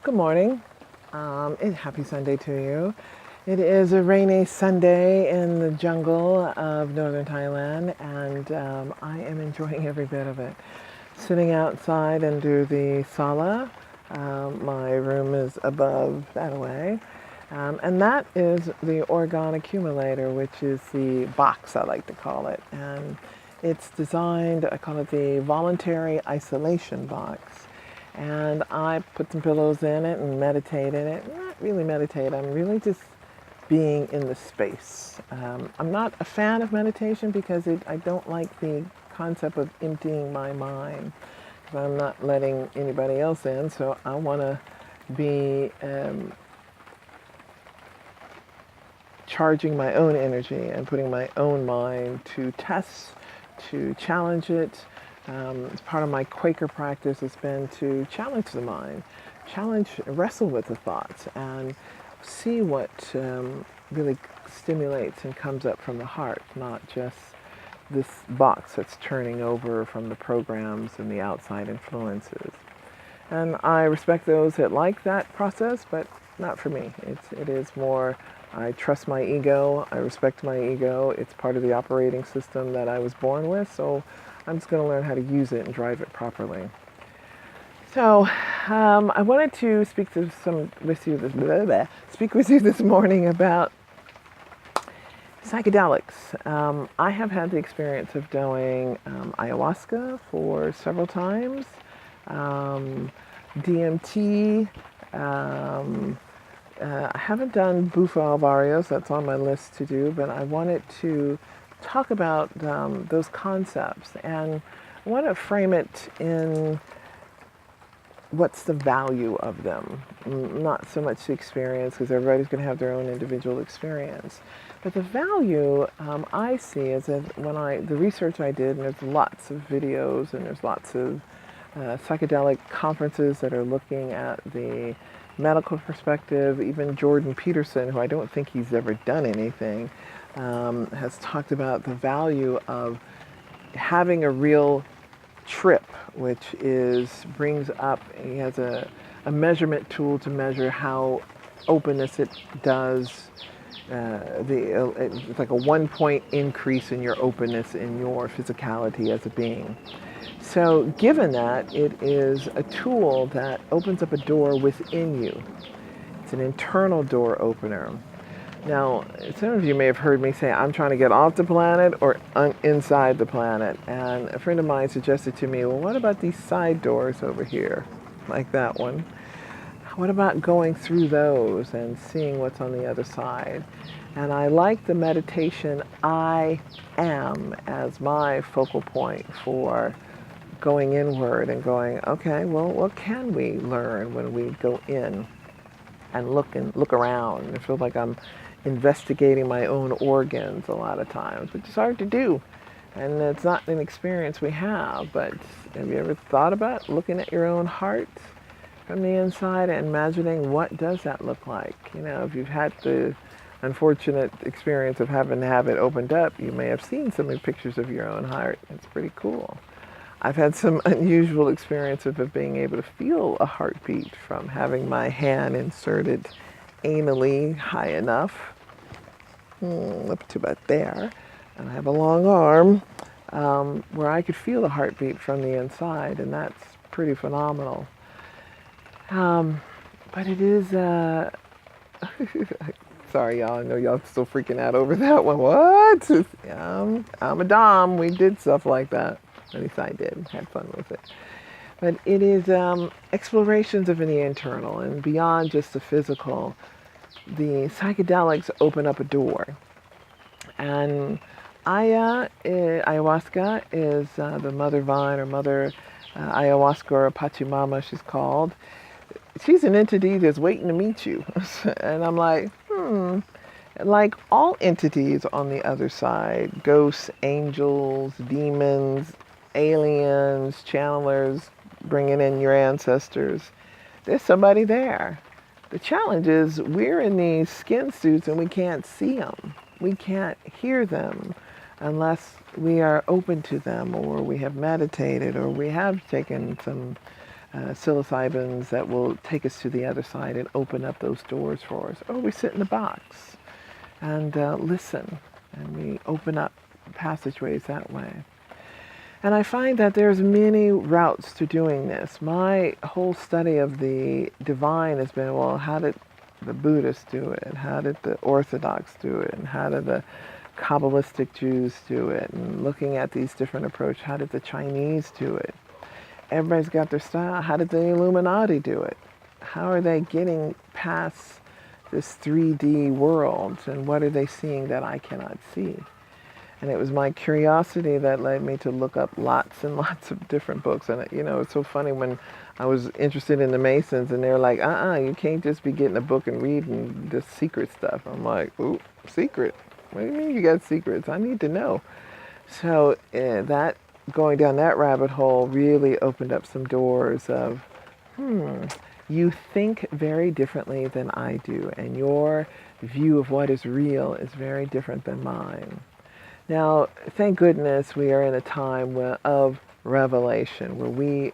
Good morning. And happy Sunday to you. It is a rainy Sunday in the jungle of northern Thailand, and I am enjoying every bit of it. Sitting outside under the sala. My room is above that away. And that is the organ accumulator, which is the box, I like to call it. And it's designed, I call it the voluntary isolation box. And I put some pillows in it and meditate in it. Not really meditate, I'm really just being in the space. I'm not a fan of meditation because I don't like the concept of emptying my mind. I'm not letting anybody else in, so I want to be charging my own energy and putting my own mind to test, to challenge it. As part of my Quaker practice has been to challenge the mind, wrestle with the thoughts, and see what really stimulates and comes up from the heart, not just this box that's turning over from the programs and the outside influences. And I respect those that like that process, but not for me. It is more, I trust my ego, I respect my ego. It's part of the operating system that I was born with, so I'm just going to learn how to use it and drive it properly. So I wanted to speak with you this morning about psychedelics. I have had the experience of doing ayahuasca for several times, DMT. I haven't done Bufo alvarios, that's on my list to do, but I wanted to talk about those concepts, and I want to frame it in what's the value of them, not so much the experience, because everybody's going to have their own individual experience. But the value I see is that the research I did, and there's lots of videos and there's lots of psychedelic conferences that are looking at the medical perspective. Even Jordan Peterson, who I don't think he's ever done anything, has talked about the value of having a real trip, which brings up, he has a measurement tool to measure how openness it does. It's like a 1 point increase in your openness in your physicality as a being. So given that, it is a tool that opens up a door within you. It's an internal door opener. Now, some of you may have heard me say I'm trying to get off the planet or inside the planet. And a friend of mine suggested to me, well, what about these side doors over here, like that one? What about going through those and seeing what's on the other side? And I like the meditation I am as my focal point for going inward and going, okay, well, what can we learn when we go in and look around? I feel like I'm investigating my own organs a lot of times, which is hard to do. And it's not an experience we have, but have you ever thought about looking at your own heart from the inside and imagining what does that look like? You know, if you've had the unfortunate experience of having to have it opened up, you may have seen some of the pictures of your own heart. It's pretty cool. I've had some unusual experiences of being able to feel a heartbeat from having my hand inserted anally high enough, up to about there, and I have a long arm where I could feel the heartbeat from the inside, and that's pretty phenomenal. But it is, sorry y'all, I know y'all still freaking out over that one. What? I'm a dom, we did stuff like that. At least I did, had fun with it. But it is explorations of the internal and beyond just the physical. The psychedelics open up a door. And ayahuasca is the mother vine, or mother ayahuasca, or Pachamama she's called. She's an entity that's waiting to meet you. And I'm like, like all entities on the other side, ghosts, angels, demons, aliens, channelers, bringing in your ancestors, there's somebody there. The challenge is we're in these skin suits and we can't see them. We can't hear them unless we are open to them, or we have meditated, or we have taken some psilocybins that will take us to the other side and open up those doors for us. Or we sit in the box and listen, and we open up passageways that way. And I find that there's many routes to doing this. My whole study of the divine has been, well, how did the Buddhists do it? How did the Orthodox do it? And how did the Kabbalistic Jews do it? And looking at these different approaches, how did the Chinese do it? Everybody's got their style. How did the Illuminati do it? How are they getting past this 3D world? And what are they seeing that I cannot see? And it was my curiosity that led me to look up lots and lots of different books. And, you know, it's so funny when I was interested in the Masons and they're like, you can't just be getting a book and reading this secret stuff. I'm like, ooh, secret? What do you mean you got secrets? I need to know. So that going down that rabbit hole really opened up some doors of, you think very differently than I do. And your view of what is real is very different than mine. Now, thank goodness we are in a time of revelation, where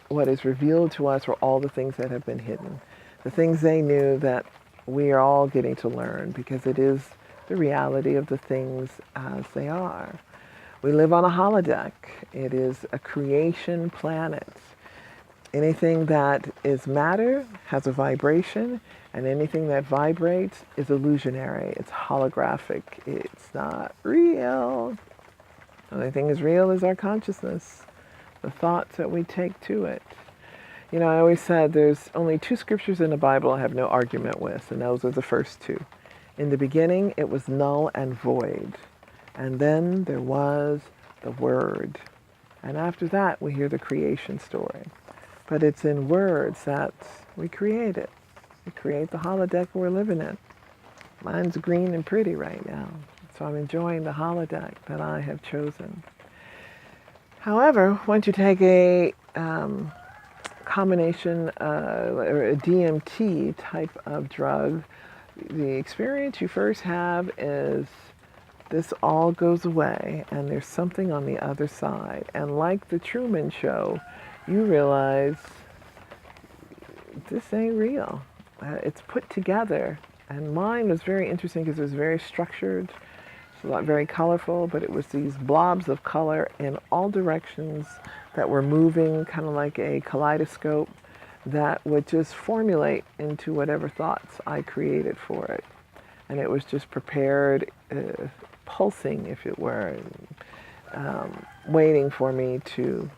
what is revealed to us are all the things that have been hidden. The things they knew that we are all getting to learn, because it is the reality of the things as they are. We live on a holodeck. It is a creation planet. Anything that is matter has a vibration, and anything that vibrates is illusionary. It's holographic. It's not real. The only thing is real is our consciousness, the thoughts that we take to it. You know, I always said there's only 2 scriptures in the Bible I have no argument with, and those are the first 2. In the beginning, it was null and void. And then there was the Word. And after that, we hear the creation story. But it's in words that we create it. We create the holodeck we're living in. Mine's green and pretty right now. So I'm enjoying the holodeck that I have chosen. However, once you take a combination or a DMT type of drug, the experience you first have is this all goes away and there's something on the other side. And like the Truman Show, you realize this ain't real. It's put together. And mine was very interesting because it was very structured. It's a lot very colorful, but it was these blobs of color in all directions that were moving, kind of like a kaleidoscope, that would just formulate into whatever thoughts I created for it. And it was just prepared, pulsing, if it were, waiting for me to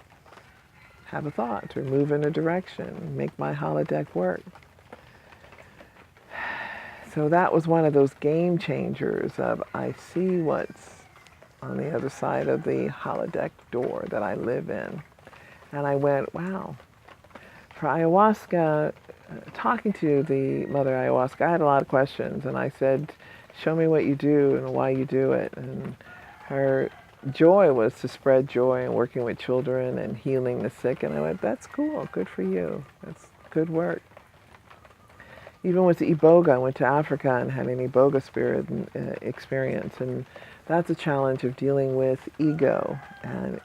have a thought, to move in a direction, make my holodeck work. So that was one of those game changers of I see what's on the other side of the holodeck door that I live in. And I went, wow. For ayahuasca, talking to the mother ayahuasca, I had a lot of questions. And I said, show me what you do and why you do it. And her joy was to spread joy and working with children and healing the sick. And I went, that's cool, good for you. That's good work. Even with the Iboga, I went to Africa and had an Iboga spirit experience. And that's a challenge of dealing with ego. And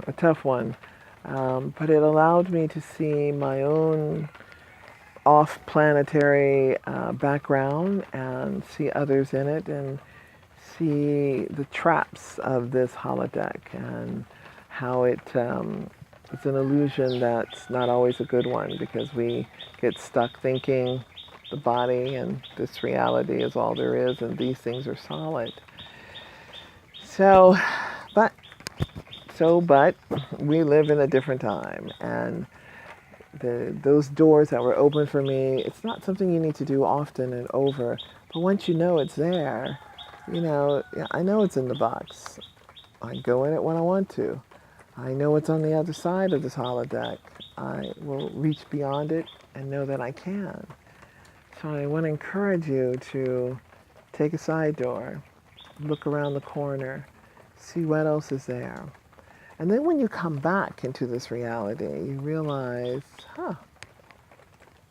a tough one. But it allowed me to see my own off-planetary background and see others in it and see the traps of this holodeck and how it's an illusion that's not always a good one, because we get stuck thinking the body and this reality is all there is and these things are solid. But we live in a different time, and those doors that were open for me, it's not something you need to do often and over, but once you know it's there, I know it's in the box. I go in it when I want to. I know it's on the other side of this holodeck. I will reach beyond it and know that I can. So I want to encourage you to take a side door, look around the corner, see what else is there. And then when you come back into this reality, you realize,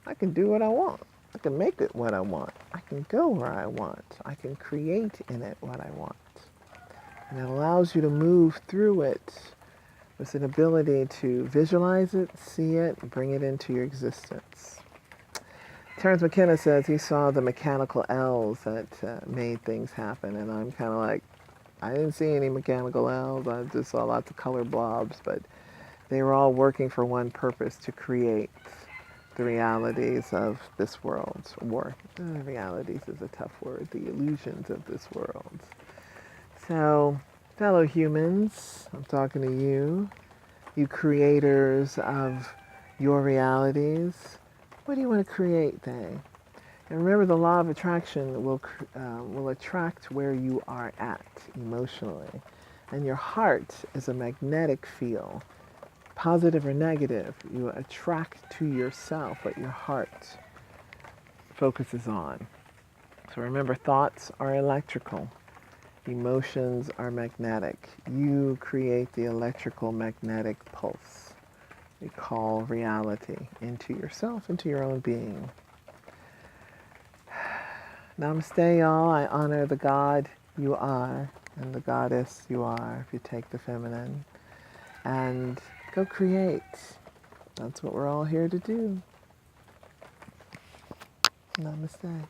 I can do what I want. I can make it what I want. I can go where I want. I can create in it what I want. And it allows you to move through it It's an ability to visualize it, see it, and bring it into your existence. Terence McKenna says he saw the mechanical L's that made things happen, and I'm kind of like, I didn't see any mechanical L's, I just saw lots of color blobs, but they were all working for one purpose, to create the realities of this world, or realities is a tough word, the illusions of this world. So, fellow humans, I'm talking to you, you creators of your realities. What do you want to create today? And remember, the law of attraction will attract where you are at emotionally. And your heart is a magnetic field. Positive or negative, you attract to yourself what your heart focuses on. So remember, thoughts are electrical. Emotions are magnetic. You create the electrical magnetic pulse we call reality into yourself, into your own being. Namaste, y'all. I honor the God you are and the goddess you are, if you take the feminine. And go create. That's what we're all here to do. Namaste.